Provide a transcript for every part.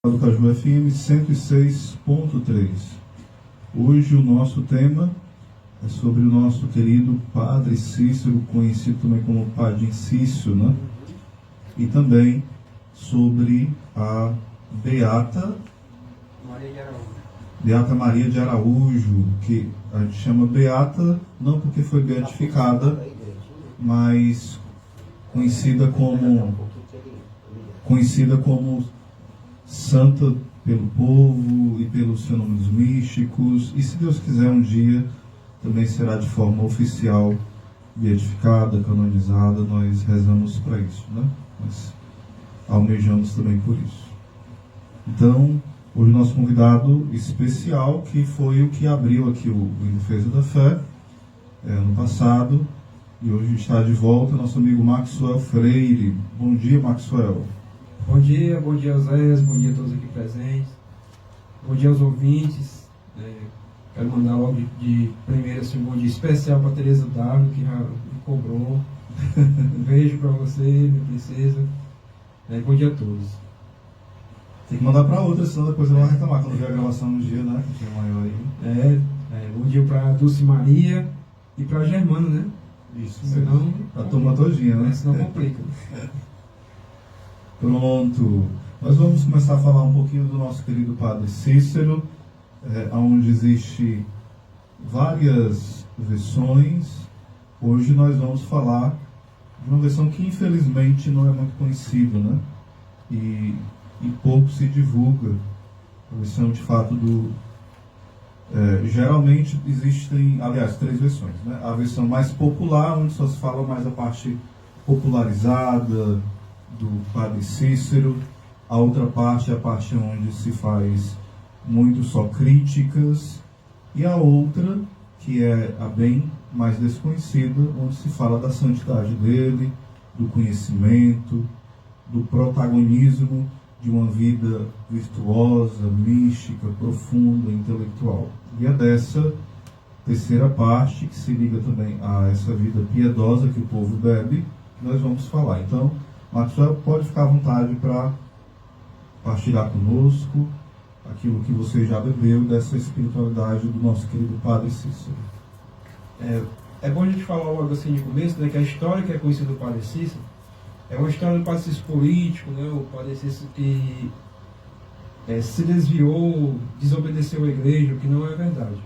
do Caju FM 106.3. Hoje o nosso tema é sobre o nosso querido Padre Cícero, conhecido também como Padre Cícero, né? E também sobre a Beata Maria de Araújo, que a gente chama Beata não porque foi beatificada, mas conhecida como santa pelo povo e pelos fenômenos místicos, e se Deus quiser um dia também será de forma oficial beatificada, canonizada. Nós rezamos para isso, né? Nós almejamos também por isso. Então, hoje nosso convidado especial, que foi o que abriu aqui o Em Defesa da Fé ano passado, e hoje está de volta nosso amigo Maxwell Freire. Bom dia, Maxwell. Bom dia Zé, bom dia a todos aqui presentes, bom dia aos ouvintes. Quero mandar logo de primeiro assim, um bom dia especial para a Tereza W, que já me cobrou. Um beijo para você, minha princesa. Bom dia a todos. Tem que mandar para outra, senão depois ela vai reclamar quando ver a gravação no dia, né? Que tinha maior aí. Bom dia para a Dulce Maria e para a Germana, né? Isso, senão a turma todinha, né? Senão complica. Pronto, nós vamos começar a falar um pouquinho do nosso querido Padre Cícero, onde existe várias versões. Hoje nós vamos falar de uma versão que infelizmente não é muito conhecida, né? E pouco se divulga. A versão de fato geralmente existem, aliás, três versões, né? A versão mais popular, onde só se fala mais a parte popularizada do Padre Cícero. A outra parte é a parte onde se faz muito só críticas, e a outra, que é a bem mais desconhecida, onde se fala da santidade dele, do conhecimento, do protagonismo de uma vida virtuosa, mística, profunda, intelectual. E é dessa terceira parte, que se liga também a essa vida piedosa que o povo bebe, que nós vamos falar. Então, Maxwell, pode ficar à vontade para partilhar conosco aquilo que você já bebeu dessa espiritualidade do nosso querido Padre Cícero. É bom a gente falar logo assim de começo, né, que a história que é conhecida do Padre Cícero é uma história do Padre Cícero político, né, o Padre Cícero que se desviou, desobedeceu a igreja, o que não é verdade.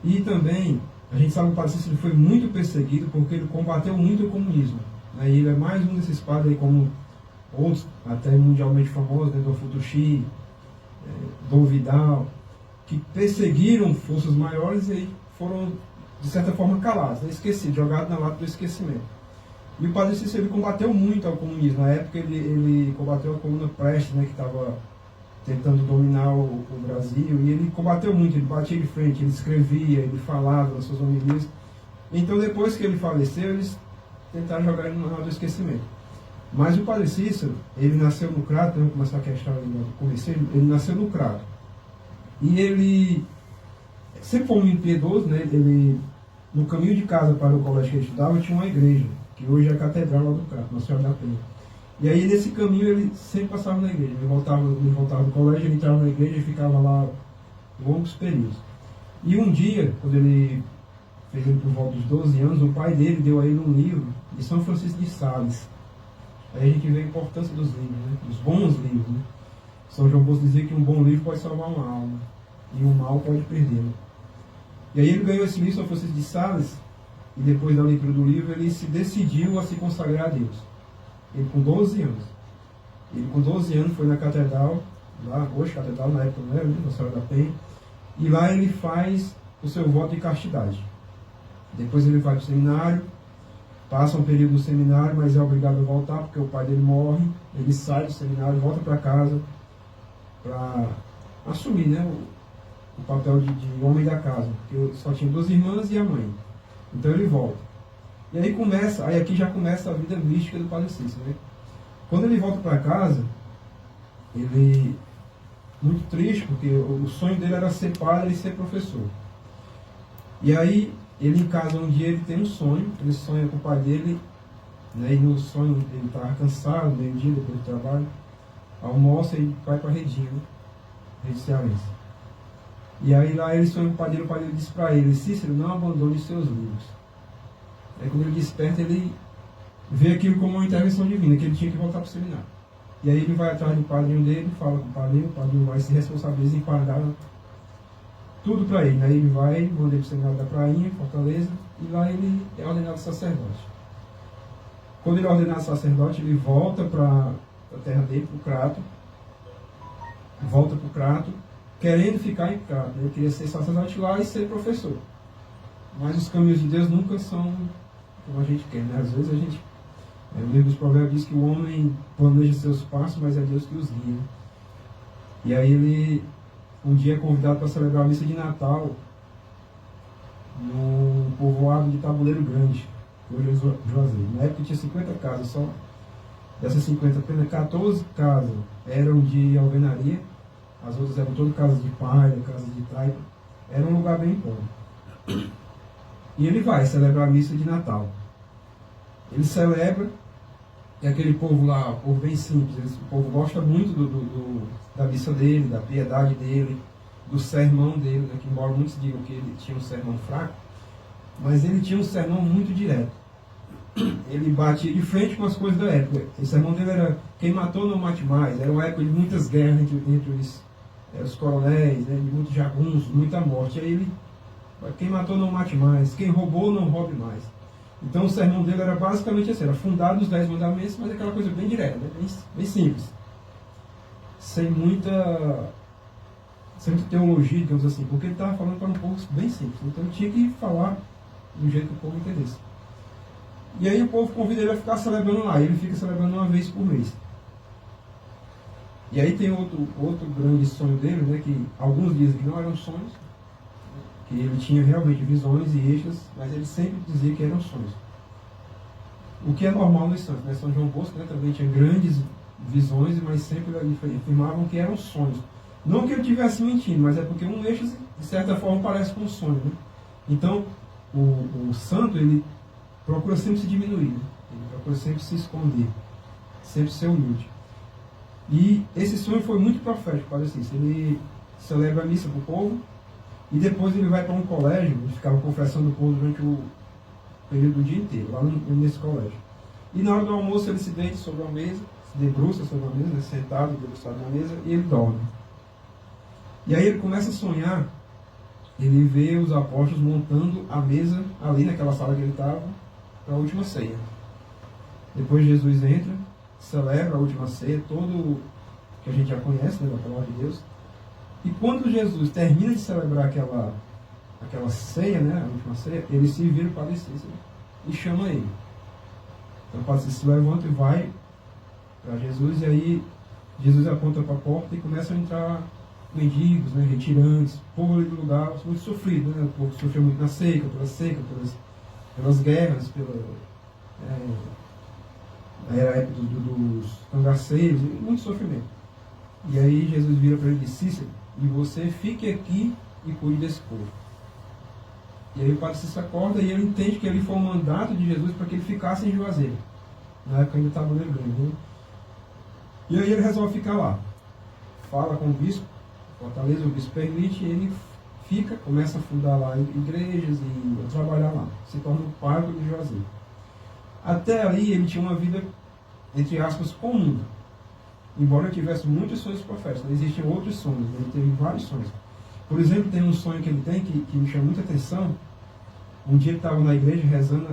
E também, a gente sabe que o Padre Cícero foi muito perseguido porque ele combateu muito o comunismo. E ele é mais um desses padres aí, como outros, até mundialmente famosos, né, Dom Futushi, Dom Vidal, que perseguiram forças maiores e foram, de certa forma, calados, né, esquecidos, jogados na lata do esquecimento. E o Padre Cícero ele combateu muito ao comunismo. Na época ele combateu a coluna Prestes, né, que estava tentando dominar o Brasil, e ele combateu muito, ele batia de frente, ele escrevia, ele falava nas suas homilias. Então, depois que ele faleceu, eles tentaram jogar ele no lado do esquecimento. Mas o Padre Cícero, ele nasceu no Crato, vamos começar aqui a história do começo, ele nasceu no Crato. E ele sempre foi muito piedoso, né? Ele, no caminho de casa para o colégio que ele estudava, tinha uma igreja, que hoje é a Catedral lá do Crato, Nossa Senhora da Penha. E aí, nesse caminho, ele sempre passava na igreja. Ele voltava do colégio, ele entrava na igreja e ficava lá longos períodos. E um dia, quando ele fez ele por volta dos 12 anos, o pai dele deu a ele um livro de São Francisco de Sales. Aí a gente vê a importância dos livros, né? Dos bons livros, né? São João Bosco dizia que um bom livro pode salvar uma alma, e um mal pode perdê-la. E aí ele ganhou esse livro, São Francisco de Sales, e depois da leitura do livro, ele se decidiu a se consagrar a Deus. Ele com 12 anos. Ele com 12 anos foi na catedral, lá, hoje catedral, na época não era, Nossa Senhora da Penha, e lá ele faz o seu voto de castidade. Depois ele vai para o seminário, passa um período no seminário, mas é obrigado a voltar porque o pai dele morre. Ele sai do seminário, volta para casa para assumir, né, o papel de homem da casa, porque só tinha 2 irmãs e a mãe. Então ele volta. E aí aqui já começa a vida mística do Padre Cícero, né? Quando ele volta para casa, ele muito triste, porque o sonho dele era ser padre e ser professor. E aí ele em casa um dia ele tem um sonho, ele sonha com o pai dele, né, e no sonho ele estava cansado, meio-dia depois do trabalho, almoça e vai para a Redinha, né? Rede Cearense. E aí lá ele sonha com o padeiro disse para ele: Cícero, não abandone os seus livros. Aí quando ele desperta, ele vê aquilo como uma intervenção divina, que ele tinha que voltar para o seminário. E aí ele vai atrás do padrinho dele, fala com o padrinho vai se responsabilizar em pagar tudo para ele. Aí ele vai, manda ele para o seminário da Prainha, Fortaleza, e lá ele é ordenado sacerdote. Quando ele é ordenado sacerdote, ele volta para a terra dele, para o Crato, querendo ficar em Crato. Ele queria ser sacerdote lá e ser professor. Mas os caminhos de Deus nunca são como a gente quer, né? Às vezes a gente... O livro dos Provérbios diz que o homem planeja seus passos, mas é Deus que os guia. E aí ele, um dia, é convidado para celebrar a missa de Natal no povoado de Tabuleiro Grande, hoje é Juazeiro. Na época tinha 50 casas só. Dessas 50, apenas 14 casas eram de alvenaria, as outras eram todas casas de palha, casas de taipa. Era um lugar bem pobre. E ele vai celebrar a missa de Natal. Ele celebra, e aquele povo lá, o povo bem simples, o povo gosta muito da missa dele, da piedade dele, do sermão dele, né, que embora muitos digam que ele tinha um sermão fraco, mas ele tinha um sermão muito direto. Ele batia de frente com as coisas da época. O sermão dele era: quem matou não mate mais. Era uma época de muitas guerras entre os coronéis, né, de muitos jagunços, muita morte. Aí ele: quem matou não mate mais, quem roubou não roube mais. Então o sermão dele era basicamente assim, era fundado nos 10 mandamentos, mas aquela coisa bem direta, né? bem simples. Sem muita teologia, digamos assim, porque ele estava falando para um povo bem simples. Então ele tinha que falar do jeito que o povo entendesse. E aí o povo convida ele a ficar celebrando lá, e ele fica celebrando uma vez por mês. E aí tem outro grande sonho dele, né, que alguns dizem que não eram sonhos, que ele tinha realmente visões e eixos, mas ele sempre dizia que eram sonhos. O que é normal nos santos, né? São João Bosco, né, também tinha grandes visões, mas sempre afirmavam que eram sonhos. Não que ele estivesse mentindo, mas é porque um eixo, de certa forma, parece com um sonho, né? Então, o santo, ele procura sempre se diminuir, né? Ele procura sempre se esconder, sempre ser humilde. E esse sonho foi muito profético, parece isso. Ele celebra a missa para o povo, e depois ele vai para um colégio, ele ficava confessando o povo durante o período do dia inteiro, lá nesse colégio. E na hora do almoço ele se deita sobre uma mesa, se debruça sobre uma mesa, né, sentado, debruçado na mesa, e ele dorme. E aí ele começa a sonhar, ele vê os apóstolos montando a mesa ali naquela sala que ele estava, para a última ceia. Depois Jesus entra, celebra a última ceia, todo que a gente já conhece, né, da palavra de Deus. E quando Jesus termina de celebrar aquela ceia, né, a última ceia, ele se vira para o Padre Cícero e chama ele. Então o Padre Cícero se levanta e vai para Jesus, e aí Jesus aponta para a porta e começam a entrar mendigos, né, retirantes, povo ali do lugar muito sofrido, né, o povo sofreu muito na seca, pelas guerras, era a época dos cangaceiros, muito sofrimento. E aí Jesus vira para ele e diz: Cícero, e você fique aqui e cuide desse povo. E aí o Padre Cícero acorda e ele entende que ali foi um mandato de Jesus para que ele ficasse em Juazeiro. Na época ainda estava no Grande, né? E aí ele resolve ficar lá. Fala com o bispo, Fortaleza, o bispo permite, e ele fica, começa a fundar lá igrejas e a trabalhar lá. Se torna o pároco de Juazeiro. Até ali ele tinha uma vida, entre aspas, comum. Embora eu tivesse muitos sonhos proféticos, existiam outros sonhos, ele teve vários sonhos. Por exemplo, tem um sonho que ele tem que me chama muita atenção. Um dia ele estava na igreja rezando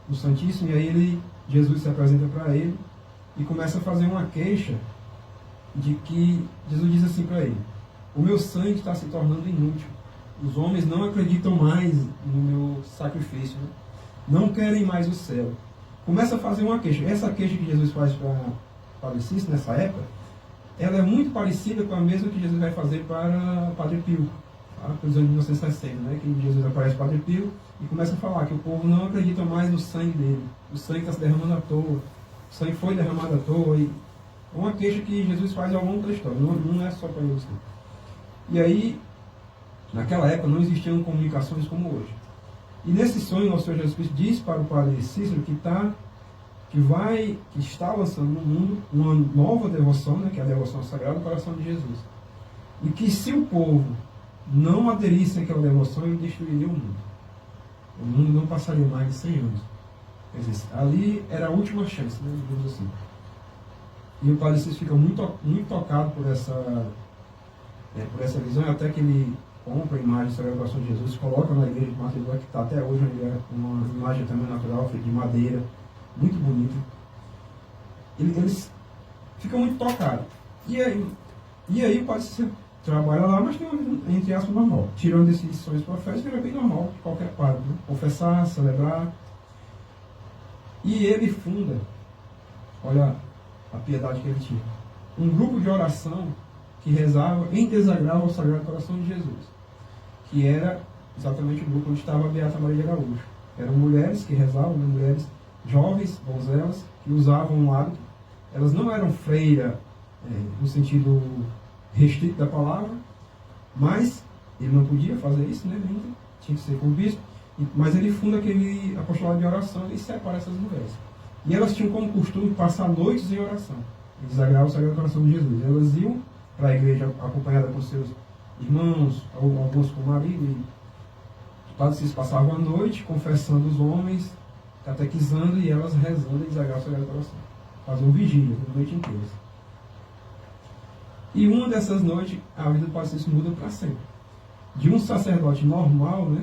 no Santíssimo, e aí Jesus se apresenta para ele e começa a fazer uma queixa de que Jesus diz assim para ele: o meu sangue está se tornando inútil, os homens não acreditam mais no meu sacrifício, né? Não querem mais o céu. Começa a fazer uma queixa. Essa queixa que Jesus faz para Padre Cícero nessa época, ela é muito parecida com a mesma que Jesus vai fazer para Padre Pio, tá? Pelos anos de 1960, né? Que Jesus aparece para Padre Pio e começa a falar que o povo não acredita mais no sangue dele, o sangue está se derramando à toa, o sangue foi derramado à toa. E é uma queixa que Jesus faz ao longo da história, não é só para ele. E aí, naquela época não existiam comunicações como hoje. E nesse sonho, o Senhor Jesus Cristo diz para o Padre Cícero que que está lançando no mundo uma nova devoção, né, que é a devoção ao Sagrado Coração de Jesus. E que se o povo não aderisse àquela devoção, ele destruiria o mundo. O mundo não passaria mais de 100 anos. Quer dizer, ali era a última chance, né, digamos assim. E o Padre Cícero fica muito tocado por essa visão, até que ele compra a imagem do Sagrado Coração de Jesus, coloca na igreja de Martelor, que está até hoje uma imagem também natural, feita de madeira, muito bonita. Eles ficam muito tocados. E aí o Padre Cícero trabalha lá, mas tem uma vida, entre aspas, normal. Tirando esses sonhos proféticos, era bem normal de qualquer padre, né? Confessar, celebrar. E ele funda, olha a piedade que ele tinha, um grupo de oração que rezava em desagravo ao Sagrado Coração de Jesus, que era exatamente o grupo onde estava a Beata Maria de Araújo. Eram mulheres que rezavam, né? Mulheres jovens, donzelas, que usavam um hábito. Elas não eram freira no sentido restrito da palavra, mas ele não podia fazer isso, né? Tinha que ser com o bispo. Mas ele funda aquele apostolado de oração e separa essas mulheres. E elas tinham como costume passar noites em oração, em desagravo ao Sagrado Coração de Jesus. Elas iam para a igreja acompanhada com seus irmãos, alguns com o marido, e o Padre Cícero passava a noite confessando os homens, catequizando, e elas rezando em desagravo ao Sagrado Coração. Faziam vigília a noite inteira. E uma dessas noites, a vida do Padre Cícero muda para sempre. De um sacerdote normal, né,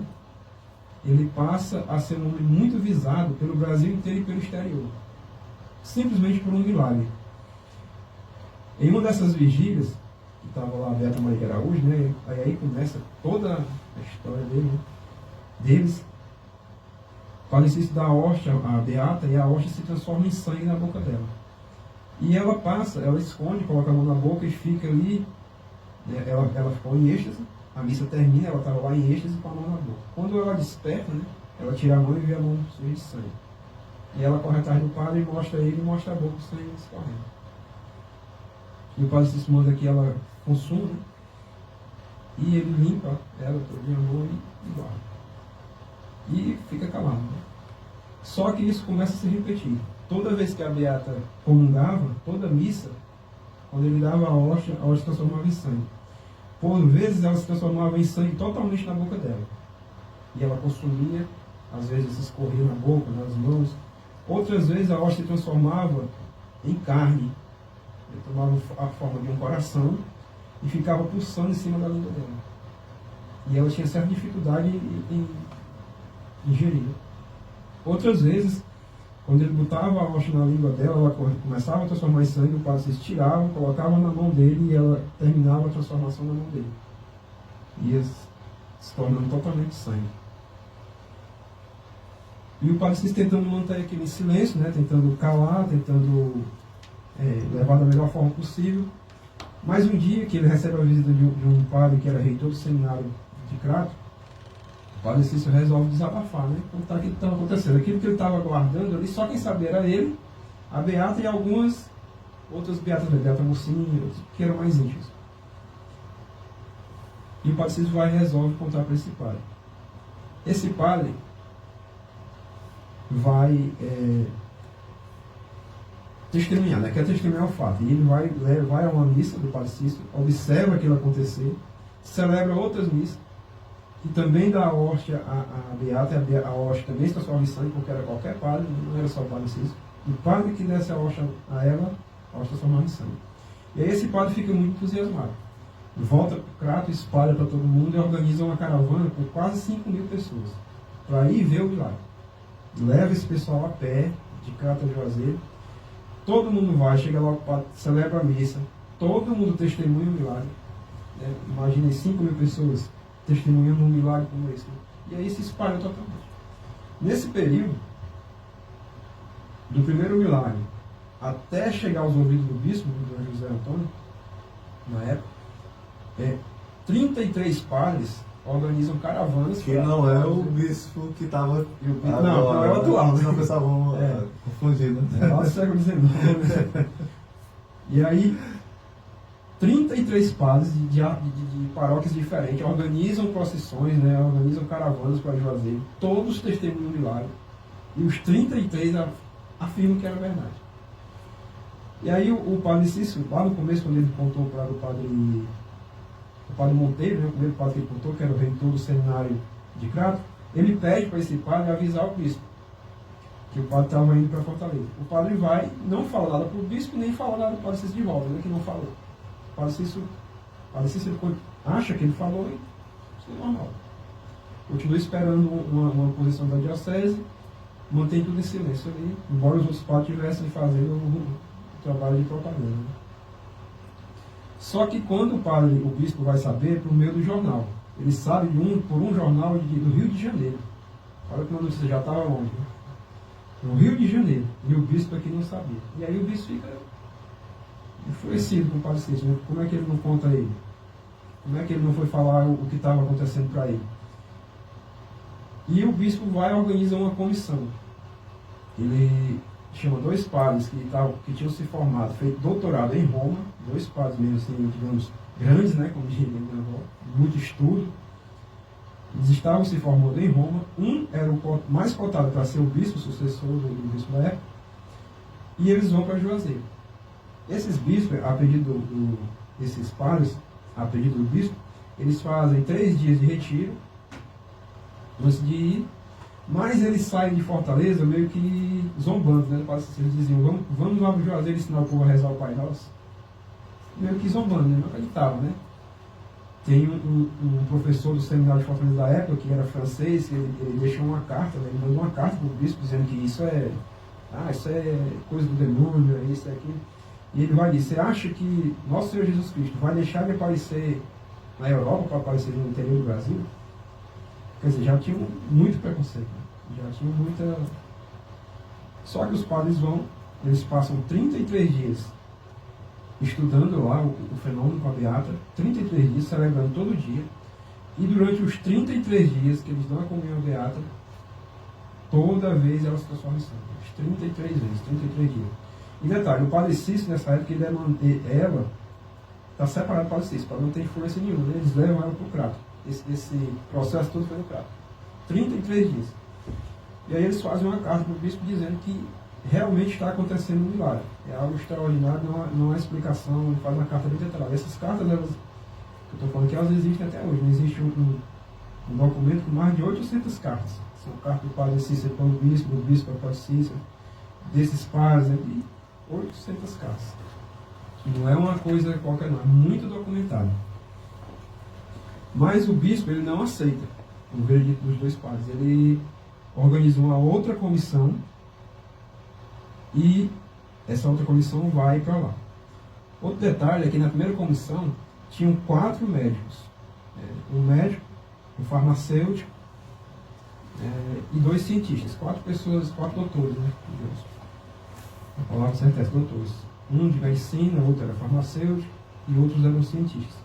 ele passa a ser um homem muito visado pelo Brasil inteiro e pelo exterior. Simplesmente por um milagre. Em uma dessas vigílias, que estava lá a Beata Maria de Araújo, né, aí começa toda a história deles. O Padre Cícero dá a hóstia à Beata e a hóstia se transforma em sangue na boca dela. E ela passa, ela esconde, coloca a mão na boca e fica ali, né, ela ficou em êxtase. A missa termina, ela estava lá em êxtase com a mão na boca. Quando ela desperta, né, ela tira a mão e vê a mão suja de sangue. E ela corre atrás do padre e mostra ele e mostra a boca, o sangue escorrendo. E o Padre Cícero manda que ela consuma, né, e ele limpa ela toda a mão e guarda. E fica calado. Né? Só que isso começa a se repetir. Toda vez que a Beata comungava, toda missa, quando ele dava a hóstia se transformava em sangue. Por vezes ela se transformava em sangue totalmente na boca dela. E ela consumia, às vezes escorria na boca, nas mãos. Outras vezes a hóstia se transformava em carne. Ele tomava a forma de um coração e ficava pulsando em cima da língua dela. E ela tinha certa dificuldade em ingerir. Outras vezes, quando ele botava a hóstia na língua dela, ela começava a transformar em sangue, o Padre Cícero tirava, colocava na mão dele e ela terminava a transformação na mão dele. Ia se tornando totalmente sangue. E o Padre Cícero tentando manter aquele silêncio, né, tentando calar, tentando levar da melhor forma possível. Mas um dia que ele recebe a visita de um padre que era reitor do seminário de Crato, o Padre Cícero resolve desabafar, né? Contar o que estava acontecendo. Aquilo que ele estava guardando ali, só quem sabia era ele, a Beata e algumas outras Beatas, Beata Mocinha, que eram mais íntimos. E o Padre Cícero vai e resolve contar para esse padre. Esse padre vai testemunhar, né? Quer testemunhar o fato. E ele vai a uma missa do Padre Cícero, observa aquilo acontecer, celebra outras missas, que também dá a hóstia a Beata, e a hóstia também se transforma em sangue, porque era qualquer padre, não era só o Padre Cícero. O padre que desse a hóstia a ela, a hóstia transformava em sangue. E aí esse padre fica muito entusiasmado. Volta para o Crato, espalha para todo mundo e organiza uma caravana com quase 5.000 pessoas para ir ver o milagre. Leva esse pessoal a pé, de Crato a Juazeiro. Todo mundo vai, chega lá, o padre celebra a missa, todo mundo testemunha o milagre. Né? Imaginem 5.000 pessoas testemunhando um milagre como esse. Né? E aí se espalha totalmente. Nesse período, do primeiro milagre até chegar aos ouvidos do bispo, do Dom José Antônio, na época, 33 padres organizam caravanas. Que não é o bispo que estava. Não é o atual. Senão o pessoal vão confundir, né? Lá do século XIX. E aí, 33 padres de paróquias diferentes organizam procissões, né, organizam caravanas para Juazeiro, todos testemunham o milagre. E os 33 afirmam que era verdade. E aí o padre Cícero, lá no começo, quando ele contou para o padre Monteiro, né, o primeiro padre que ele contou, que era o reitor do seminário de Crato, ele pede para esse padre avisar o bispo que o padre estava indo para Fortaleza. O padre vai, não fala nada para o bispo, nem fala nada para o padre Cícero de volta, né, que não falou. O padre Cícero acha que ele falou e isso é normal. Continua esperando uma posição da diocese, mantém tudo em silêncio ali, embora os outros padres estivessem fazendo o trabalho de propaganda. Né? Só que quando o bispo vai saber, por meio do jornal. Ele sabe por um jornal do Rio de Janeiro. Olha que a notícia já estava longe. Né? No Rio de Janeiro. E o bispo aqui não sabia. E aí o bispo fica enfurecido com o padre Cícero. Né? Como é que ele não conta a ele? Como é que ele não foi falar o que estava acontecendo para ele? E o bispo vai e organiza uma comissão. Ele chama 2 padres que tinham se formado, feito doutorado em Roma, 2 padres mesmo assim, digamos, grandes, né, como diria minha avó, muito estudo. Eles estavam se formando em Roma. Um era o mais cotado para ser o bispo, sucessor do bispo da época, e eles vão para Juazeiro. Esses bispos, a pedido desses padres, a pedido do bispo, eles fazem 3 dias de retiro antes de ir, mas eles saem de Fortaleza meio que zombando, né? Eles diziam, vamos lá para o Juazeiro ensinar o povo a rezar o Pai Nosso. Meio que zombando, né? Não acreditava, né? Tem um professor do seminário de Fortaleza da época, que era francês, que ele deixou uma carta, né? Ele mandou uma carta para o bispo dizendo que isso é coisa do demônio, é isso, é aquilo. E ele vai dizer, você acha que nosso Senhor Jesus Cristo vai deixar de aparecer na Europa para aparecer no interior do Brasil? Quer dizer, já tinham muito preconceito, né? Já tinham muita... Só que os padres eles passam 33 dias estudando lá o fenômeno com a Beata, 33 dias celebrando todo dia, e durante os 33 dias que eles dão a comunhão à Beata, toda vez ela se transforma em santo. Os 33 vezes, 33 dias. E detalhe, o padre Cícero nessa época, ela está separada do padre Cícero, para não ter influência nenhuma, né? Eles levam ela para o Crato. Esse processo todo foi no Crato. 33 dias. E aí eles fazem uma carta para o bispo dizendo que realmente está acontecendo um milagre. É algo extraordinário, não há explicação, faz uma carta bem detalhada. Essas cartas, elas, eu estou falando que elas existem até hoje. Não existe um documento com mais de 800 cartas. São cartas do padre Cícero para o bispo, do bispo para o padre Cícero, desses padres, de 800 cartas. Não é uma coisa qualquer, não. É muito documentado. Mas o bispo, ele não aceita o veredito dos 2 padres. Ele organizou uma outra comissão e essa outra comissão vai para lá. Outro detalhe é que na primeira comissão tinham 4 médicos. Um médico, um farmacêutico e 2 cientistas. 4 pessoas, 4 doutores, né? A palavra certa é doutores. Um de medicina, outro era farmacêutico e outros eram cientistas.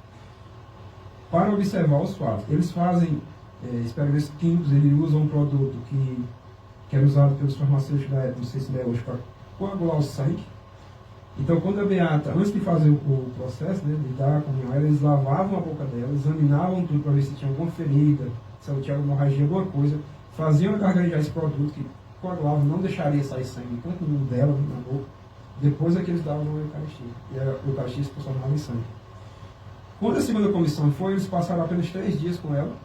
Para observar os fatos. Eles fazem experimentos químicos, eles usam um produto que era usado pelos farmacêuticos da época, não sei se é hoje, para coagular o sangue. Então, quando a Beata, antes de fazer o processo, né, de dar a comunhão, eles lavavam a boca dela, examinavam tudo para ver se tinha alguma ferida, se ela tinha hemorragia, alguma coisa, faziam gargarejar esse produto que coagulava, não deixaria sair sangue, tanto no dela, na boca. Depois é que eles davam a Eucaristia, e a Eucaristia se transformava em sangue. Quando a segunda comissão foi, eles passaram apenas 3 dias com ela,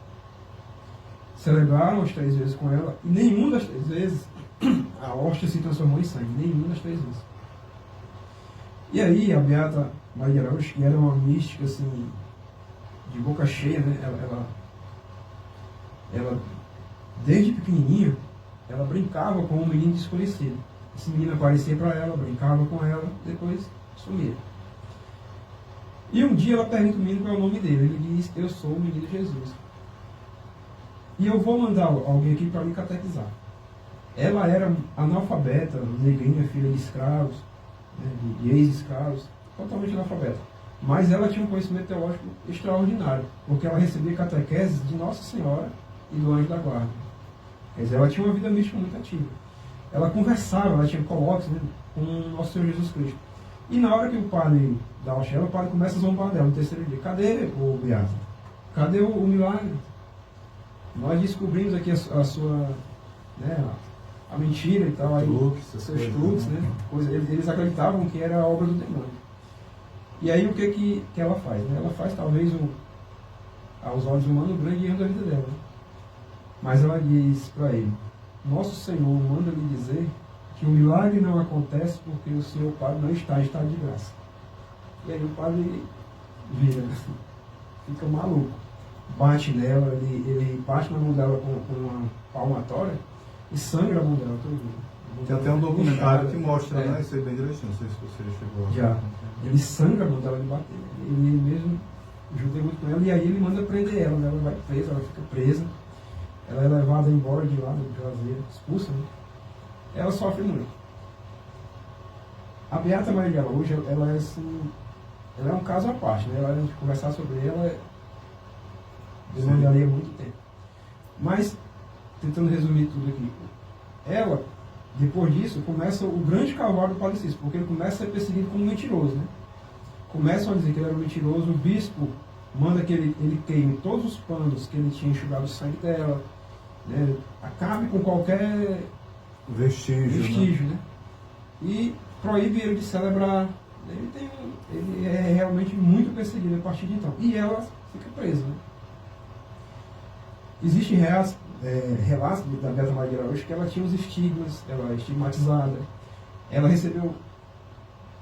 celebraram as 3 vezes com ela, e nenhuma das 3 vezes a hóstia se transformou em sangue, nenhuma das 3 vezes. E aí a Beata Maria de Araújo, que era uma mística assim, de boca cheia, né? ela desde pequenininha, ela brincava com um menino desconhecido. Esse menino aparecia para ela, brincava com ela, depois sumia. E um dia ela pergunta ao menino qual é o nome dele. Ele diz, eu sou o menino Jesus. E eu vou mandar alguém aqui para me catequizar. Ela era analfabeta, negrinha, filha de escravos, né, de ex-escravos, totalmente analfabeta. Mas ela tinha um conhecimento teológico extraordinário, porque ela recebia catequeses de Nossa Senhora e do Anjo da Guarda. Quer dizer, ela tinha uma vida mística muito ativa. Ela conversava, ela tinha colóquios, né, com o Nosso Senhor Jesus Cristo. E na hora que o padre dá o chela, o padre começa a zombar dela no 3º dia. Cadê o Beata? Cadê o milagre? Nós descobrimos aqui a sua, né, a mentira e tal, aí, Truques, essas seus coisas, truques, né? né? Eles acreditavam que era obra do demônio. E aí o que ela faz? Né? Ela faz talvez aos olhos humanos o grande erro da vida dela. Né? Mas ela diz para ele: Nosso Senhor manda lhe dizer que o milagre não acontece porque o Senhor Padre não está em estado de graça. E aí o padre vira, fica maluco, bate nela, ele bate na mão dela com uma palmatória e sangra a mão dela todo. Tem até um documentário que mostra, é, né? Isso aí bem direitinho, não sei se você chegou a... Já. Ele sangra a mão dela de bater. Ele mesmo judia muito com ela e aí ele manda prender ela, né? Ela vai presa, ela fica presa. Ela é levada embora de lá, de Juazeiro, expulsa, né? Ela sofre muito. A Beata Maria de Araújo, ela é assim, ela é um caso à parte, né? A gente conversar sobre ela demandaria muito tempo. Mas, tentando resumir tudo aqui, ela, depois disso, começa o grande calvário do Padre Cícero, porque ele começa a ser perseguido como mentiroso, né? Começam a dizer que ele era um mentiroso, o bispo manda que ele queime todos os panos que ele tinha enxugado o sangue dela, né? Acabe com qualquer vestígio, né? E proíbe ele de celebrar. Ele é realmente muito perseguido a partir de então. E ela fica presa, né? Existem relatos da Beata Maria de Araújo que ela tinha os estigmas, ela é estigmatizada. Ela recebeu,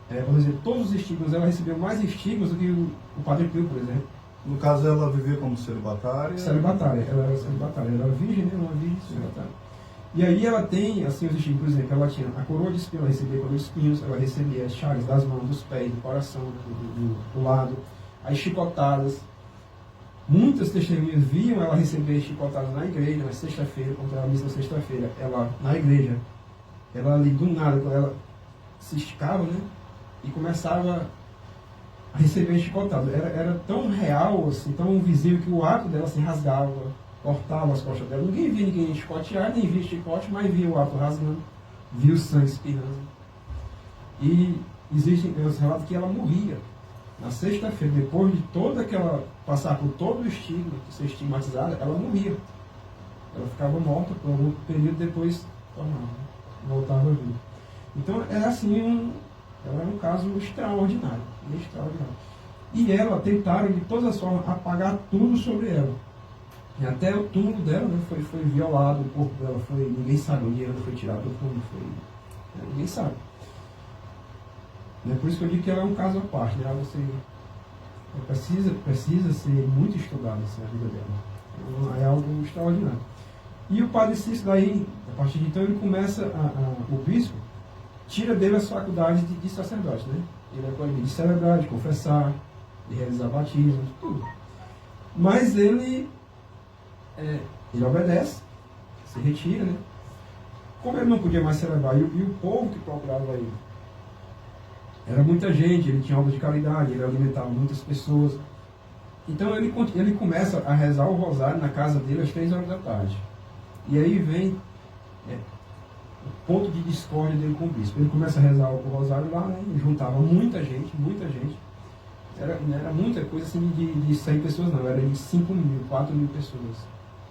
por exemplo, todos os estigmas, ela recebeu mais estigmas do que o Padre Pio, por exemplo. No caso, ela vivia como celibatária? Celibatária, ela era celibatária, ela era virgem, né? Uma virgem celibatária. E aí ela tem, assim, os estigmas, por exemplo, ela tinha a coroa de espinhos, ela recebia coroa de espinhos, ela recebia as chagas das mãos, dos pés, do coração, do lado, as chicotadas. Muitas testemunhas viam ela receber chicotadas na igreja, na sexta-feira, quando era a missa na sexta-feira, ela, na igreja, ela ali do nada, quando ela se esticava, né, e começava a receber chicotadas. Era tão real, assim, tão visível que o ato dela se rasgava, cortava as costas dela. Ninguém via ninguém chicotear, nem via chicote, mas via o ato rasgando, via o sangue espirrando. E existem os relatos que ela morria. Na sexta-feira, depois de toda aquela, passar por todo o estigma, de ser estigmatizada, ela morria. Ela ficava morta por algum período, depois voltava a vida. Então, é assim, ela é um caso extraordinário. E ela tentaram, de todas as formas, apagar tudo sobre ela. E até o túmulo dela, né, foi violado, o corpo dela foi, ninguém sabe onde ela foi tirada do túmulo, ninguém sabe. É por isso que eu digo que ela é um caso à parte, né? Precisa ser muito estudada assim, a vida dela. É algo extraordinário. E o Padre Cícero, daí, a partir de então, ele começa, o bispo tira dele as faculdades de sacerdote, né? Ele é proibido de celebrar, de confessar, de realizar batismo, tudo. Mas ele obedece, se retira, né? Como ele não podia mais celebrar, e o povo que procurava ele, era muita gente, ele tinha obra de caridade, ele alimentava muitas pessoas. Então ele começa a rezar o rosário na casa dele às 3 horas da tarde. E aí vem o ponto de discórdia dele com o bispo. Ele começa a rezar o rosário lá, né, e juntava muita gente. Era muita coisa assim de 100 pessoas, não, era de 5 mil, 4 mil pessoas,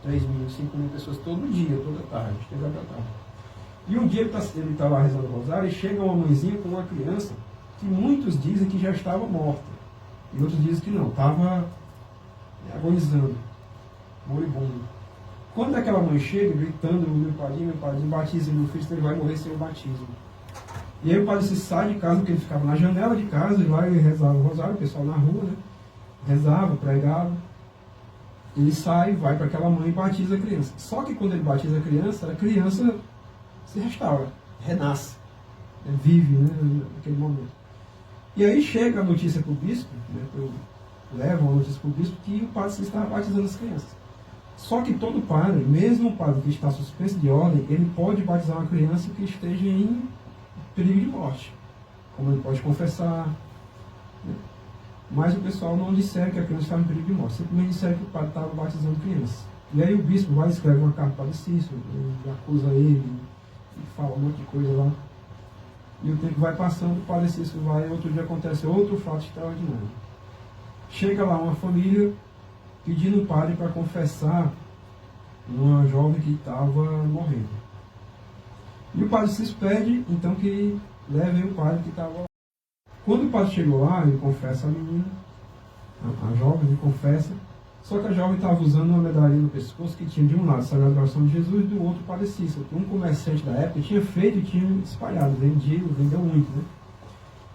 3 mil, 5 mil pessoas todo dia, toda tarde, 3 horas da tarde. E um dia ele está lá rezando o rosário e chega uma mãezinha com uma criança que muitos dizem que já estava morta, e outros dizem que não, estava agonizando, moribundo. Quando aquela mãe chega, gritando, meu padrinho, batiza meu filho, ele vai morrer sem o batismo. E aí o padre se sai de casa, porque ele ficava na janela de casa, e lá ele rezava o rosário, o pessoal na rua, né? Rezava, pregava. Ele sai, vai para aquela mãe e batiza a criança. Só que quando ele batiza a criança se restaura, renasce, vive, né, naquele momento. E aí chega a notícia para o bispo, né, levam a notícia para o bispo que o padre estava batizando as crianças. Só que todo padre, mesmo o padre que está suspenso de ordem, ele pode batizar uma criança que esteja em perigo de morte. Como ele pode confessar. Né? Mas o pessoal não disseram que a criança estava em perigo de morte. Simplesmente disseram que o padre estava batizando crianças. E aí o bispo vai e escreve uma carta para o Padre Cícero, acusa ele, e fala um monte de coisa lá. E o tempo vai passando, o Padre Cícero vai, outro dia acontece outro fato extraordinário. Chega lá uma família pedindo um padre para confessar uma jovem que estava morrendo. E o padre Cícero pede, então, que levem o padre que estava lá. Quando o padre chegou lá, ele confessa a menina, a jovem, ele confessa, só que a jovem estava usando uma medalhinha no pescoço que tinha de um lado Sagrado Coração de Jesus e do outro o Padre Cícero, que um comerciante da época tinha feito e tinha espalhado, vendido, vendeu muito, né?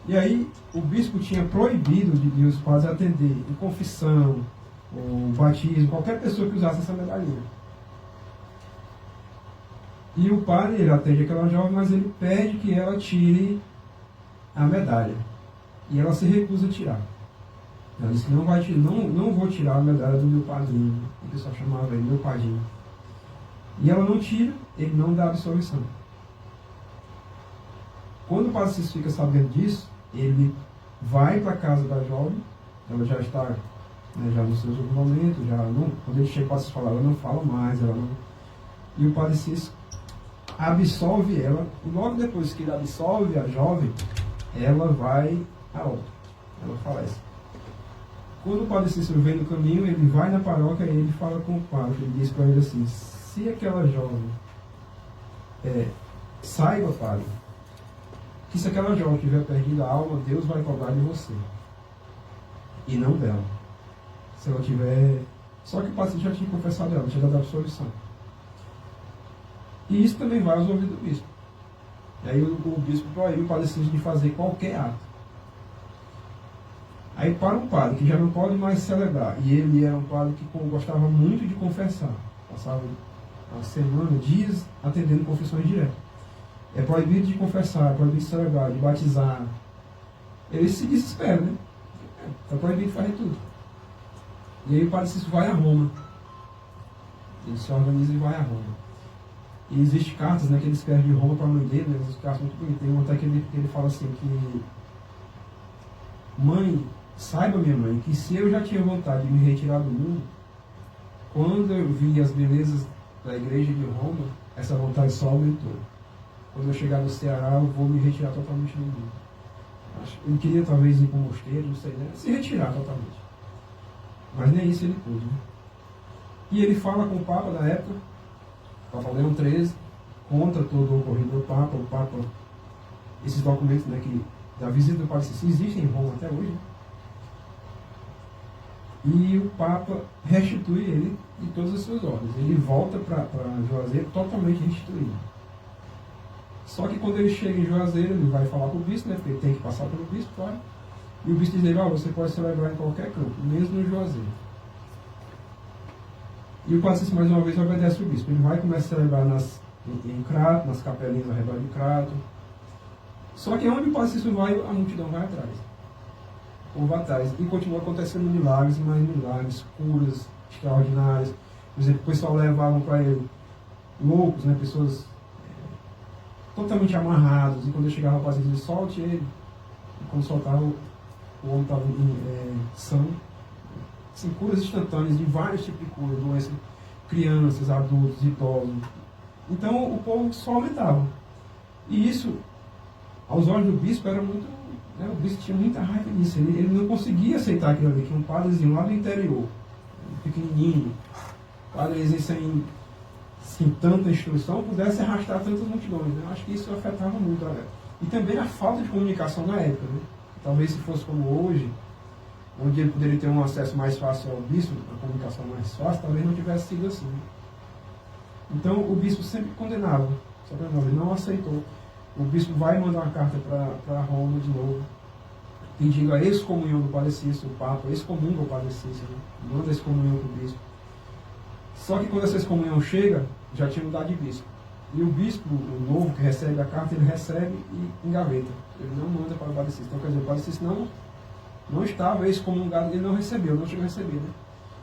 E aí o bispo tinha proibido de os padres atender em confissão, ou batismo, qualquer pessoa que usasse essa medalhinha. E o padre, ele atende aquela jovem, mas ele pede que ela tire a medalha. E ela se recusa a tirar. Ela disse que não vai tirar, não vou tirar a medalha do meu padrinho. O pessoal chamava ele meu padrinho. E ela não tira, ele não dá absolvição. Quando o padre Cícero fica sabendo disso, ele vai para a casa da jovem, ela já está, né, já nos seus momentos, já não, quando ele chega para se falar, ela não fala mais, ela não, e o padre Cícero absolve ela, e logo depois que ele absolve a jovem, ela vai a óbito, ela falece. Quando o padre Cícero vem no caminho, ele vai na paróquia e ele fala com o padre, ele diz para ele assim: se aquela jovem saiba, padre, que se aquela jovem tiver perdido a alma, Deus vai cobrar de você e não dela. Se ela tiver... Só que o padre já tinha confessado ela, tinha dado a absolvição. E isso também vai aos ouvidos do bispo. E aí o bispo proibiu o padre Cícero de fazer qualquer ato. Aí para um padre que já não pode mais celebrar, e ele era um padre que gostava muito de confessar, passava a semana, dias, atendendo confissões diretas. É proibido de confessar, é proibido de celebrar, de batizar. Ele se desespera, né? Está proibido de fazer tudo. E aí o padre Cícero vai a Roma. Ele se organiza e vai a Roma. E existem cartas, né, que ele escreve de Roma para a mãe dele, né, essas cartas muito bonitas. Tem uma até que ele fala assim, que mãe, saiba minha mãe, que se eu já tinha vontade de me retirar do mundo, quando eu vi as belezas da igreja de Roma, essa vontade só aumentou. Quando eu chegar no Ceará, eu vou me retirar totalmente do mundo. Ele queria talvez ir para um mosteiro, não sei, né? Se retirar totalmente. Mas nem isso ele pôde, né? E ele fala com o Papa da época, o Papa Leão XIII, contra todo o ocorrido do Papa. O Papa, esses documentos, né, que, da visita do Padre Cícero existem em Roma até hoje, né? E o Papa restitui ele de todas as suas ordens. Ele volta para Juazeiro totalmente restituído. Só que quando ele chega em Juazeiro, ele vai falar para o bispo, né, porque ele tem que passar pelo bispo, claro. E o bispo diz ele: você pode celebrar em qualquer campo, mesmo no Juazeiro. E o Padre Cícero mais uma vez obedece o bispo. Ele vai começar a celebrar em Crato, nas capelinhas ao redor de Crato. Só que onde o Padre Cícero vai, a multidão vai atrás. O povo atrás. E continua acontecendo milagres, mais milagres, curas extraordinárias. Por exemplo, o pessoal levavam para ele loucos, né, pessoas totalmente amarrados. E quando ele chegava, o Padre Cícero dizia: solte ele. E quando soltava, o homem estava são. Assim, curas instantâneas de vários tipos de curas, doenças, crianças, adultos, idosos. Então o povo só aumentava. E isso, aos olhos do bispo, era muito. Né, o bispo tinha muita raiva disso. Ele não conseguia aceitar aquilo ali, que um padrezinho lá do interior, pequenininho, padrezinho sem tanta instrução, pudesse arrastar tantas multidões. Né? Eu acho que isso afetava muito a época. E também a falta de comunicação na época. Né? Talvez se fosse como hoje, onde ele poderia ter um acesso mais fácil ao bispo, a comunicação mais fácil, talvez não tivesse sido assim. Então o bispo sempre condenava, ele não aceitou. O bispo vai mandar uma carta para Roma de novo, pedindo a excomunhão do Padre Cícero, o Papa excomunga o Padre Cícero, né? Manda a excomunhão para o bispo. Só que quando essa excomunhão chega, já tinha mudado de bispo. E o bispo, o novo que recebe a carta, ele recebe e engaveta. Ele não manda para o Padre Cícero. Então, quer dizer, o Padre Cícero não estava excomungado, ele não recebeu, não chegou a receber, né?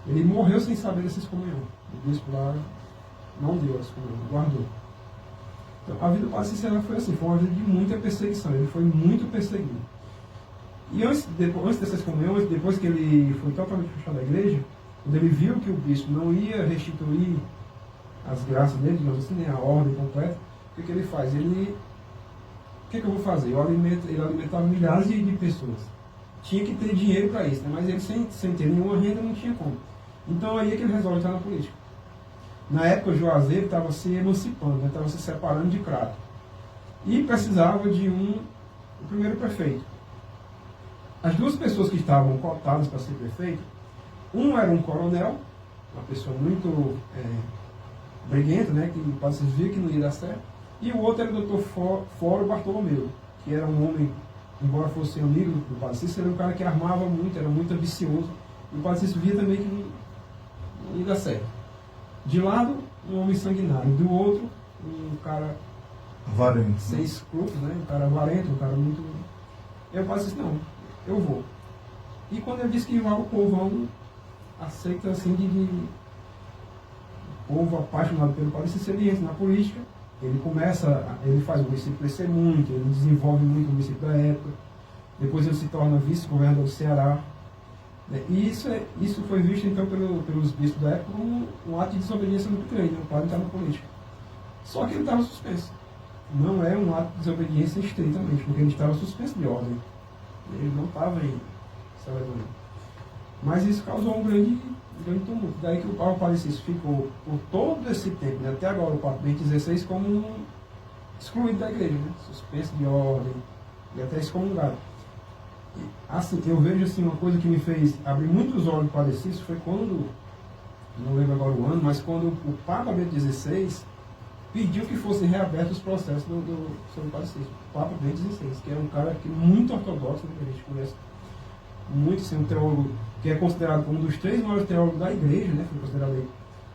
Ele morreu sem saber dessa excomunhão. O bispo lá não deu a excomunhão, guardou. Então, a vida do Padre Cícero foi assim, foi uma vida de muita perseguição, ele foi muito perseguido. E antes dessa excomunhão, depois que ele foi totalmente fechado da igreja, quando ele viu que o bispo não ia restituir as graças dele, digamos assim, a ordem completa, o que ele faz? O que eu vou fazer? Ele alimentava milhares de pessoas. Tinha que ter dinheiro para isso, né? Mas ele sem ter nenhuma renda não tinha como. Então aí é que ele resolve entrar na política. Na época o Juazeiro estava se emancipando, estava se separando de Crato. e precisava de o primeiro prefeito. As duas pessoas que estavam cotadas para ser prefeito, um era um coronel, uma pessoa muito briguenta, né, que o Padre Cícero via que não ia dar certo, e o outro era o Dr. Foro Bartolomeu, que era um homem, embora fosse amigo do Padre Cícero, era um cara que armava muito, era muito ambicioso, e o Padre Cícero via também que não ia dar certo. De lado, um homem sanguinário, do outro, um cara Avarento. sem escrúpulos, né, um cara avarento, um cara muito... E o Padre Cícero, não, eu vou. E quando ele disse que vai, o povão aceita assim o povo apaixonado pelo Padre Cícero, ele entra na política, ele faz o município crescer muito, ele desenvolve muito o município da época, depois ele se torna vice-governador do Ceará, né? E isso foi visto então pelos bispos da época como um ato de desobediência muito grande, né? O padre estava na política. Só que ele estava suspenso. Não é um ato de desobediência estritamente, porque ele estava suspenso de ordem. Ele não estava em celebração. Mas isso causou um grande tumulto. Daí que o Padre Cícero ficou por todo esse tempo, né, até agora o Papa Bento XVI, como excluído da igreja, né, suspenso de ordem e até excomungado. E, assim, eu vejo assim, uma coisa que me fez abrir muitos olhos do Padre Cícero foi quando, não lembro agora o ano, mas quando o Papa Bento XVI pediu que fossem reabertos os processos sobre o Padre Cícero. O Papa Bento XVI, que era um cara muito ortodoxo, né, que a gente conhece muito, assim, um teólogo que é considerado como um dos 3 maiores teólogos da igreja, né, foi considerado aí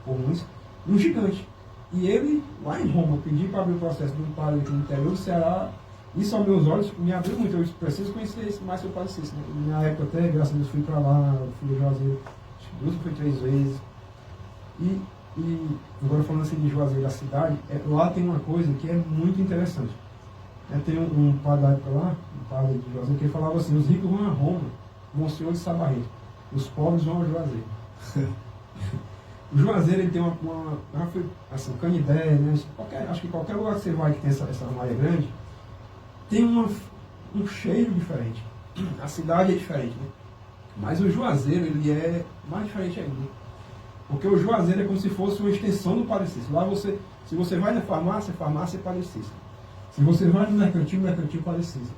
por muitos, um gigante. E ele, lá em Roma, pediu para abrir o processo de um padre aqui no interior do Ceará. Isso aos meus olhos me abriu muito. Eu preciso conhecer mais sobre o Padre Cícero, né? Na época até, graças a Deus, fui para lá, fui a Juazeiro, acho que 2 ou 3 vezes. E agora falando assim de Juazeiro, a cidade, lá tem uma coisa que é muito interessante. Tem um padre da época lá, um padre de Juazeiro, que ele falava assim: os ricos vão a Roma, Monsenhor de Sabarreto, os pobres vão a Juazeiro. O Juazeiro, ele tem assim, Canidé, né? Acho que qualquer lugar que você vai que tem essa área grande, tem um cheiro diferente. A cidade é diferente, né? Mas o Juazeiro, ele é mais diferente ainda. Porque o Juazeiro é como se fosse uma extensão do Padre Cícero. Lá se você vai na farmácia, farmácia é Padre Cícero. Se você vai no mercantil, mercantil Padre Cícero.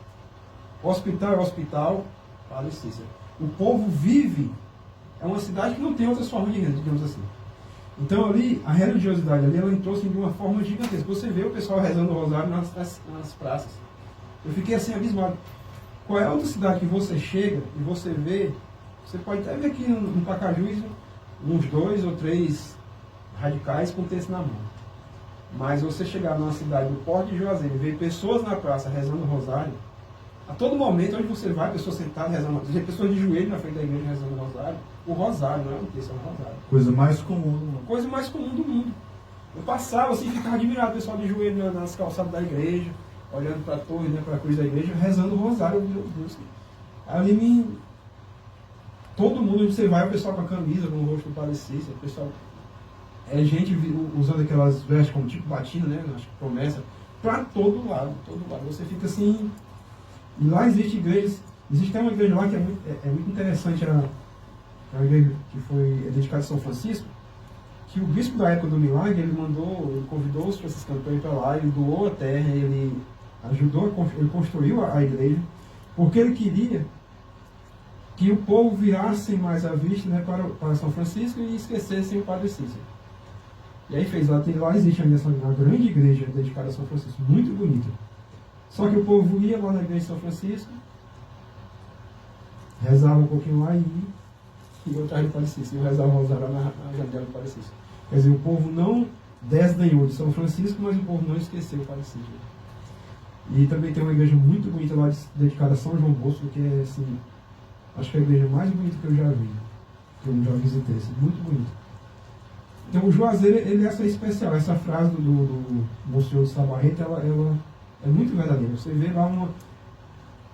Hospital é hospital, Padre Cícero. O povo vive, é uma cidade que não tem outras formas de renda, digamos assim. Então ali, a religiosidade ali, ela entrou assim, de uma forma gigantesca. Você vê o pessoal rezando o rosário nas praças. Eu fiquei assim abismado. Qual é a outra cidade que você chega e você vê, você pode até ver aqui no Pacaju, uns 2 ou 3 radicais com texto na mão. Mas você chegar numa cidade do Porto de Juazeiro e ver pessoas na praça rezando o rosário, a todo momento onde você vai, pessoas sentadas rezando, pessoas de joelho na frente da igreja rezando o rosário não é um texto, é um rosário. Coisa mais comum do mundo. Coisa mais comum do mundo. Eu passava assim, ficava admirado, o pessoal de joelho nas calçadas da igreja, olhando para a torre, né, para a cruz da igreja, rezando o rosário. Meu Deus. Ali todo mundo onde você vai, o pessoal com a camisa, com o rosto do Padre Cícero, o pessoal... É gente usando aquelas vestes como tipo batina, né? Acho que promessa, para todo lado, todo lado. Você fica assim. E lá existe igrejas. Existe até uma igreja lá que é muito interessante, é uma igreja que foi dedicada a São Francisco, que o bispo da época do milagre, ele convidou os franciscanos para ir para lá, ele doou a terra, ele ajudou, ele construiu a igreja, porque ele queria que o povo virasse mais a vista, né, para São Francisco e esquecessem o Padre Cícero. E aí lá existe ainda uma grande igreja dedicada a São Francisco, muito bonita. Só que o povo ia lá na igreja de São Francisco, rezava um pouquinho lá e ia atrás do Padre Cícero. E rezava o rosário na janela do Padre Cícero. Quer dizer, o povo não desdenhou de São Francisco, mas o povo não esqueceu o Padre Cícero. E também tem uma igreja muito bonita lá dedicada a São João Bosco, que é assim, acho que é a igreja mais bonita que eu já vi, que eu já visitei, assim, muito bonita. Então o Juazeiro, ele é especial. Essa frase do Monsenhor de Sabarreto, ela é muito verdadeira. Você vê lá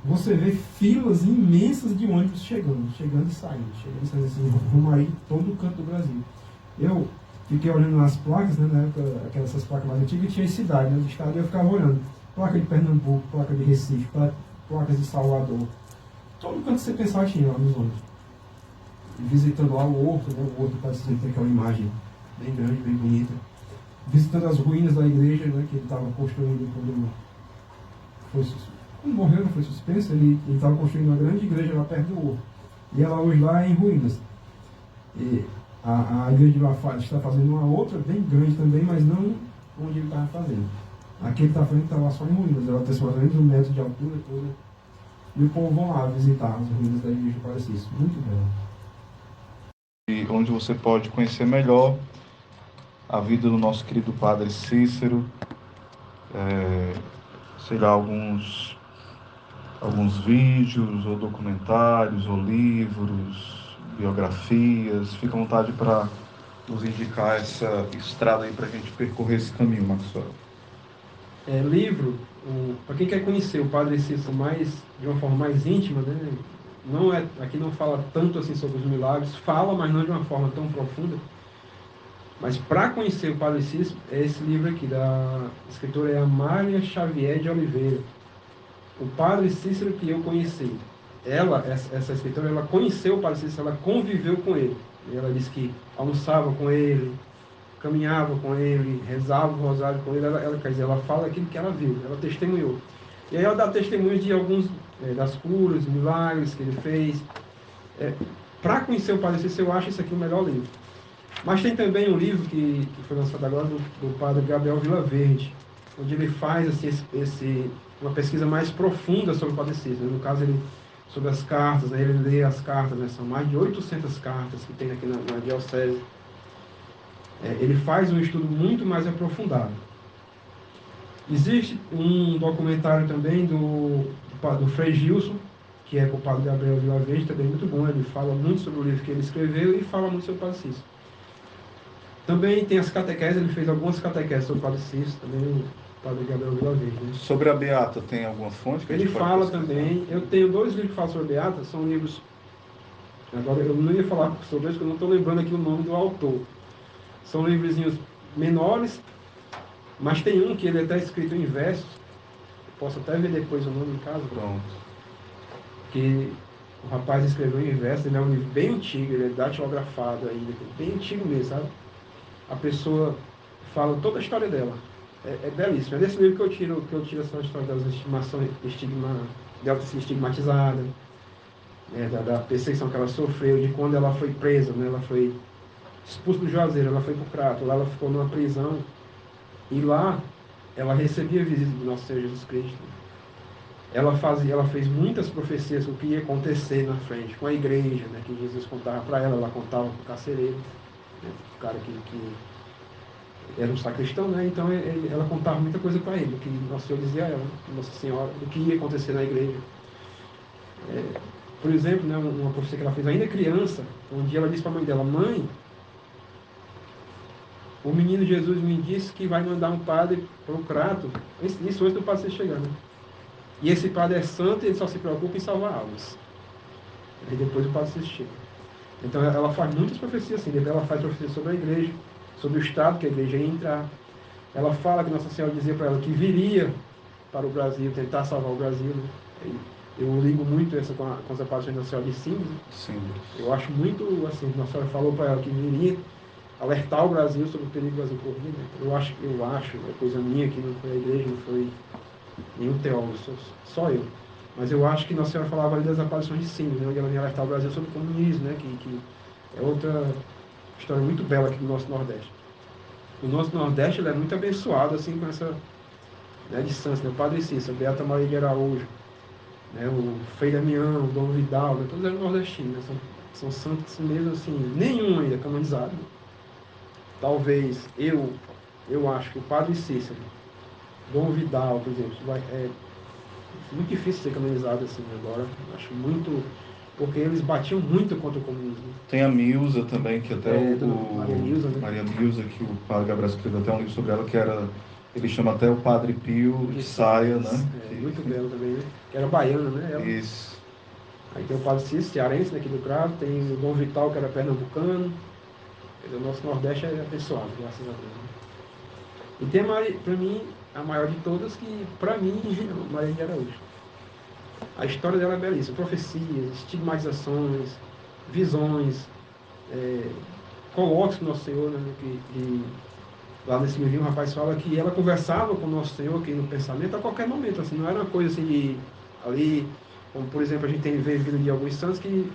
você vê filas imensas de ônibus chegando e saindo, assim, rumo aí todo o canto do Brasil. Eu fiquei olhando nas placas, né, na época, aquelas placas mais antigas, e tinha cidade, né, do estado, e eu ficava olhando. Placa de Pernambuco, placa de Recife, placas de Salvador. Todo canto que você pensar tinha lá nos ônibus. E visitando lá o Horto, né, o Horto parece que tem aquela imagem bem grande, bem bonita. Visitando as ruínas da igreja, né, que ele estava construindo quando morreu, foi suspenso, ele estava construindo uma grande igreja lá perto do Horto. E ela hoje lá é em ruínas. E a igreja de Lafayette está fazendo uma outra, bem grande também, mas não onde ele estava fazendo. Aqui ele está fazendo, estava só em ruínas. Ela tem mais ou menos 1 metro de altura toda. E o povo vão lá visitar as ruínas da igreja de Padre Cícero. Muito belo. E onde você pode conhecer melhor a vida do nosso querido Padre Cícero, sei lá, alguns vídeos, ou documentários, ou livros, biografias. Fica à vontade para nos indicar essa estrada aí para a gente percorrer esse caminho, Maxwell. Livro, para quem quer conhecer o Padre Cícero de uma forma mais íntima, né? Aqui não fala tanto assim sobre os milagres, fala, mas não de uma forma tão profunda. Mas para conhecer o Padre Cícero, é esse livro aqui, da escritora é Amália Xavier de Oliveira. O Padre Cícero que eu conheci. Essa escritora, ela conheceu o Padre Cícero, ela conviveu com ele. E ela disse que almoçava com ele, caminhava com ele, rezava o rosário com ele. Quer dizer, ela fala aquilo que ela viu, ela testemunhou. E aí ela dá testemunhos de alguns das curas, milagres que ele fez. Para conhecer o Padre Cícero, eu acho isso aqui o melhor livro. Mas tem também um livro que foi lançado agora do Padre Gabriel Vilaverde, onde ele faz assim, uma pesquisa mais profunda sobre o Padre Cícero. No caso, sobre as cartas, né? Ele lê as cartas, né? São mais de 800 cartas que tem aqui na diocese. Ele faz um estudo muito mais aprofundado. Existe um documentário também do Frei Gilson, que é com o Padre Gabriel Vilaverde, também muito bom. Ele fala muito sobre o livro que ele escreveu e fala muito sobre o Padre Cícero. Também tem as catequeses, ele fez algumas catequeses sobre o Padre Cícero, também o Padre Gabriel Vilaverde. Né? Sobre a Beata, tem alguma fonte que ele a gente fala pode também, eu tenho 2 livros que falam sobre a Beata, são livros, agora eu não ia falar sobre eles, porque eu não estou lembrando aqui o nome do autor. São livrozinhos menores, mas tem um que ele é até escrito em versos, posso até ver depois o nome em casa. Pronto. Que o rapaz escreveu em versos, ele é um livro bem antigo, ele é datilografado ainda, bem antigo mesmo, sabe? A pessoa fala toda a história dela. É belíssimo. É desse livro que eu tiro essa história das estimações, dela ter sido estigmatizada, da perseguição que ela sofreu, de quando ela foi presa, né? Ela foi expulsa do Juazeiro, ela foi para o Crato, lá ela ficou numa prisão, e lá ela recebia visita do nosso Senhor Jesus Cristo. Ela fez muitas profecias do que ia acontecer na frente, com a igreja, né, que Jesus contava para ela contava para o carcereiro, né, o cara que era um sacristão, né, então ela contava muita coisa para ele, que Nosso Senhor dizia a ela, Nossa Senhora, do que ia acontecer na igreja. Por exemplo, né, uma profecia que ela fez ainda criança, um dia ela disse para a mãe dela: mãe, o menino Jesus me disse que vai mandar um padre para o Crato, isso antes do padre chegar, né? E esse padre é santo e ele só se preocupa em salvar almas. Aí depois o padre chega. Então ela faz muitas profecias assim, ela faz profecias sobre a igreja, sobre o estado que a igreja ia entrar. Ela fala que Nossa Senhora dizia para ela que viria para o Brasil, tentar salvar o Brasil, né? Eu ligo muito essa com as aparições da Nossa Senhora de Símbolo. Sim. Eu acho muito assim, Nossa Senhora falou para ela que viria alertar o Brasil sobre o perigo do Brasil correr, né? Eu acho, é coisa minha, que não foi a igreja, não foi nenhum teólogo, só eu. Mas eu acho que Nossa Senhora falava ali das aparições de símbolos, né, onde ela ia alertar o Brasil sobre o comunismo, né, que é outra história muito bela aqui do nosso Nordeste. O nosso Nordeste ele é muito abençoado assim com essa, né, de santos, né, o Padre Cícero, Beata Maria de Araújo, né, o Frei Damião, o Dom Vidal, né, todos eram nordestinos, né, são santos mesmo assim, nenhum ainda canonizado. Talvez eu acho que o Padre Cícero, Dom Vidal, por exemplo, é muito difícil ser canonizado assim agora. Acho muito. Porque eles batiam muito contra o comunismo. Tem a Milza também, que até Maria Milza, né? Maria Milza, que o Padre Gabriel escreveu até um livro sobre ela, que era. Ele chama até o Padre Pio de Saia, né? Muito belo também, né? Que era baiana, né? Ela. Isso. Aí tem o Padre Cícero, cearense, né, aqui do Crato, tem o Dom Vital, que era pernambucano. O nosso Nordeste é abençoado, graças a Deus. Né? E tem para mim, a maior de todas, que para mim é Maria de Araújo. A história dela é belíssima. Profecias, estigmatizações, visões, colóquios do Nosso Senhor, né, que lá nesse livrinho o rapaz fala que ela conversava com o Nosso Senhor aqui no pensamento a qualquer momento, assim, não era uma coisa assim de ali, como por exemplo a gente tem vivido de alguns santos que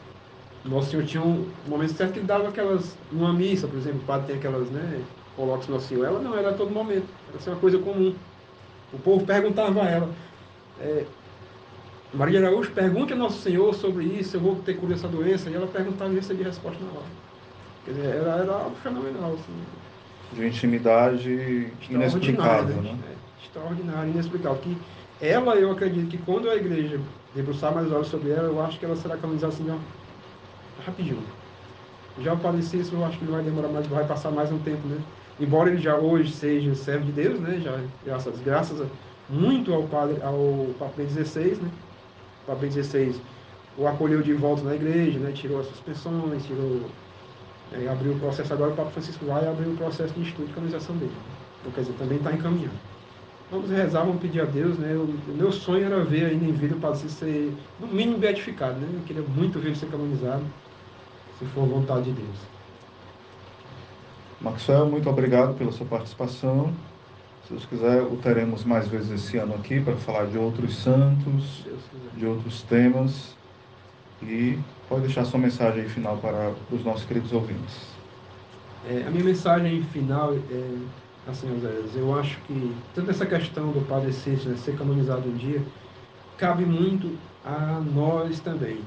o Nosso Senhor tinha um momento certo que ele dava aquelas, numa missa, por exemplo, o padre tem aquelas, né, coloca o Nosso Senhor, ela não, era a todo momento, era assim, uma coisa comum. O povo perguntava a ela, Maria de Araújo, pergunte ao Nosso Senhor sobre isso, eu vou ter cura dessa doença, e ela perguntava e recebia resposta na hora. Quer dizer, era algo fenomenal, assim, De intimidade extraordinário, inexplicável, né? né? Extraordinário, inexplicável. Que ela, eu acredito que quando a igreja debruçar mais olhos sobre ela, eu acho que ela será canonizada assim, ó, rapidinho. Já o Padre Cícero, eu acho que ele vai demorar mais, vai passar mais um tempo, né? Embora ele já hoje seja servo de Deus, né? Já, muito ao Papa Bento XVI, né? O Papa Bento XVI o acolheu de volta na igreja, né? Tirou as suspensões, abriu o processo agora, o Papa Francisco vai abrir o processo de estudo de canonização dele. Então, quer dizer, também está encaminhando. Vamos rezar, vamos pedir a Deus, né? O meu sonho era ver ainda em vida o Padre Cícero ser, no mínimo, beatificado, né? Eu queria muito ver ele ser canonizado, se for vontade de Deus. Maxwell, muito obrigado pela sua participação. Se Deus quiser, o teremos mais vezes esse ano aqui para falar de outros santos, Se Deus quiser. de outros temas. E pode deixar sua mensagem aí final para os nossos queridos ouvintes. A minha mensagem final é, assim, Oséias, eu acho que tanto essa questão do Padre Cícero, né, ser canonizado um dia, cabe muito a nós também.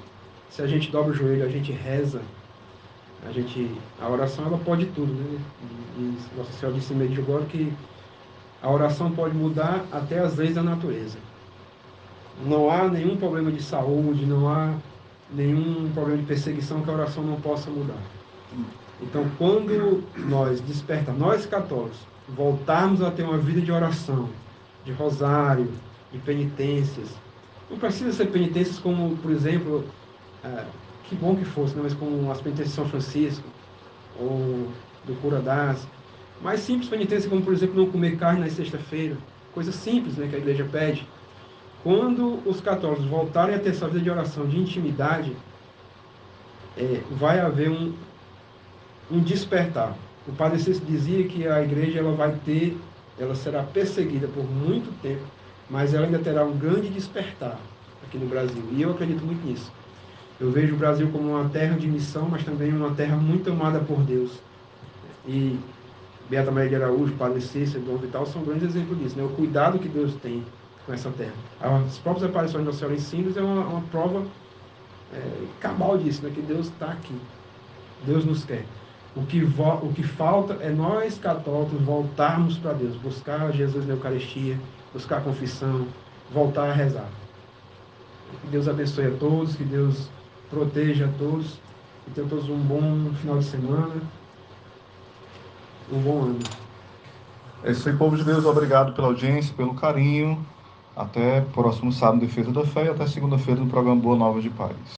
Se a gente dobra o joelho, a gente reza, a oração ela pode tudo, né? E Nossa Senhora disse meio de agora que a oração pode mudar até as leis da natureza. Não há nenhum problema de saúde, não há nenhum problema de perseguição que a oração não possa mudar. Então, quando nós católicos, voltarmos a ter uma vida de oração, de rosário, de penitências, não precisa ser penitências como, por exemplo, que bom que fosse, né? Mas como as penitências de São Francisco, ou do Cura das, mais simples penitências como, por exemplo, não comer carne na sexta-feira, coisa simples, né, que a igreja pede. Quando os católicos voltarem a ter essa vida de oração, de intimidade, vai haver um despertar. O Padre Cícero dizia que a igreja ela será perseguida por muito tempo, mas ela ainda terá um grande despertar aqui no Brasil. E eu acredito muito nisso. Eu vejo o Brasil como uma terra de missão, mas também uma terra muito amada por Deus. E Beata Maria de Araújo, Padre Cícero, Dom Vital são grandes exemplos disso, né? O cuidado que Deus tem com essa terra. As próprias aparições de Nossa Senhora em Sines é uma prova cabal disso, né? Que Deus está aqui. Deus nos quer. O que falta é nós, católicos, voltarmos para Deus, buscar Jesus na Eucaristia, buscar a confissão, voltar a rezar. Que Deus abençoe a todos, que Deus proteja a todos, que tenham todos um bom final de semana, um bom ano. É isso aí, povo de Deus. Obrigado pela audiência, pelo carinho. Até próximo sábado, Defesa da Fé, e até segunda-feira no programa Boa Nova de Paz.